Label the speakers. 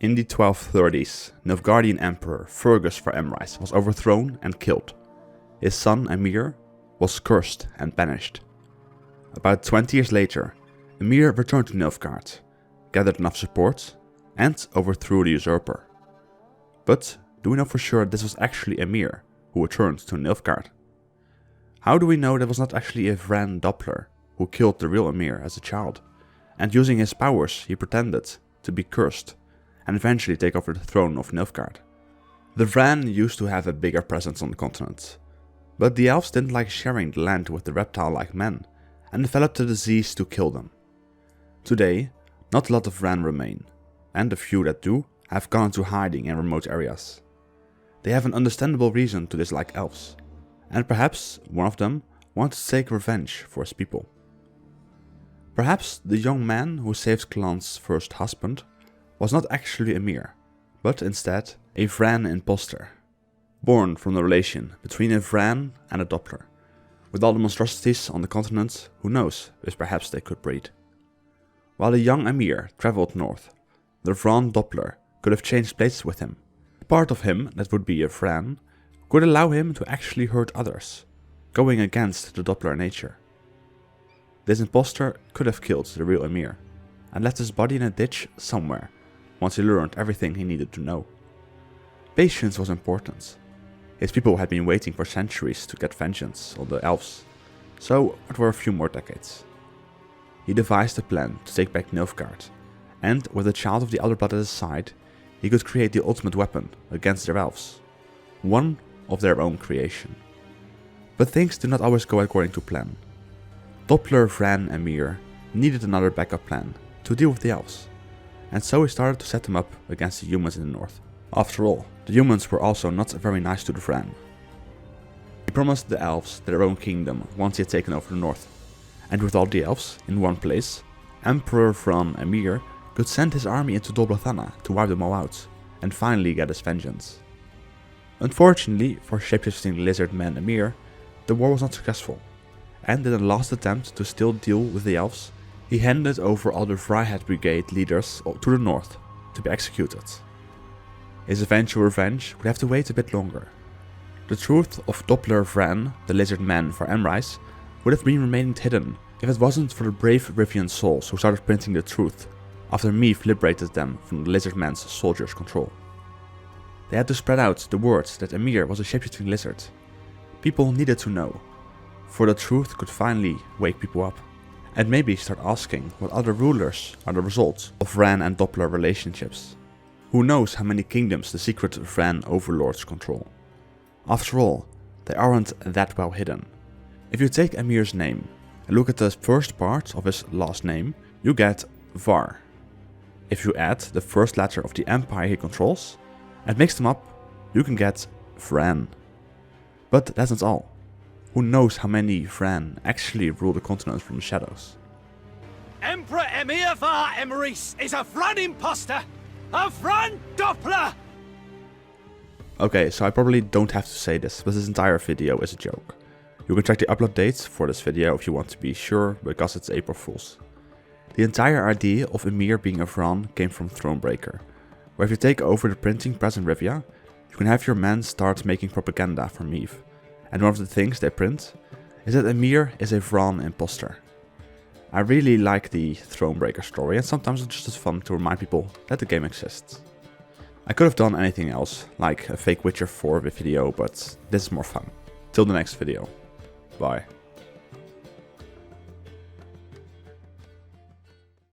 Speaker 1: In the 1230s, Nilfgaardian Emperor Fergus for Emrys was overthrown and killed. His son Emhyr was cursed and banished. About 20 years later, Emhyr returned to Nilfgaard, gathered enough support, and overthrew the usurper. But do we know for sure this was actually Emhyr who returned to Nilfgaard? How do we know that was not actually a Vran Doppler who killed the real Emhyr as a child, and using his powers he pretended to be cursed and eventually take over the throne of Nilfgaard? The Vran used to have a bigger presence on the continent, but the elves didn't like sharing the land with the reptile-like men and developed a disease to kill them. Today, not a lot of Vran remain, and the few that do have gone into hiding in remote areas. They have an understandable reason to dislike elves, and perhaps one of them wanted to take revenge for his people. Perhaps the young man who saved Clan's first husband was not actually Emhyr, but instead a Vran imposter, born from the relation between a Vran and a Doppler. With all the monstrosities on the continent, who knows if perhaps they could breed. While the young Emhyr travelled north, the Vran Doppler could have changed places with him. Part of him that would be a Vran could allow him to actually hurt others, going against the Doppler nature. This imposter could have killed the real Emhyr and left his body in a ditch somewhere once he learned everything he needed to know. Patience was important. His people had been waiting for centuries to get vengeance on the elves, so it were a few more decades. He devised a plan to take back Nilfgaard, and with a child of the Elder Blood at his side, he could create the ultimate weapon against their elves, one of their own creation. But things did not always go according to plan. Doppler Vran Emhyr needed another backup plan to deal with the elves, and so he started to set them up against the humans in the north. After all, the humans were also not very nice to the Vran. He promised the elves their own kingdom once he had taken over the north, and with all the elves in one place, Emperor Vran Emhyr could send his army into Dol Blathanna to wipe them all out, and finally get his vengeance. Unfortunately for shapeshifting lizard man Emhyr, the war was not successful, and in a last attempt to still deal with the elves, he handed over all the Vryheid Brigade leaders to the north to be executed. His eventual revenge would have to wait a bit longer. The truth of Doppler Vran, the lizard man for Emrys, would have been remained hidden if it wasn't for the brave Rivian souls who started printing the truth after Meath liberated them from the lizard man's soldiers' control. They had to spread out the word that Emhyr was a shapeshifting lizard. People needed to know, for the truth could finally wake people up, and maybe start asking what other rulers are the result of Vran and Doppler relationships. Who knows how many kingdoms the secret Vran overlords control. After all, they aren't that well hidden. If you take Emhyr's name and look at the first part of his last name, you get Var. If you add the first letter of the empire he controls and mix them up, you can get Vran. But that's not all. Who knows how many Vran actually rule the continent from the shadows?
Speaker 2: Emperor Emhyr var Emrys is a Vran imposter! A Vran Doppler!
Speaker 1: Okay, so I probably don't have to say this, but this entire video is a joke. You can check the upload dates for this video if you want to be sure, because it's April Fool's. The entire idea of Emhyr being a Vran came from Thronebreaker, where if you take over the printing press in Rivia, you can have your men start making propaganda for Meath. And one of the things they print is that Emhyr is a Vran imposter. I really like the Thronebreaker story, and sometimes it's just as fun to remind people that the game exists. I could have done anything else, like a fake Witcher 4 video, but this is more fun. Till the next video. Bye.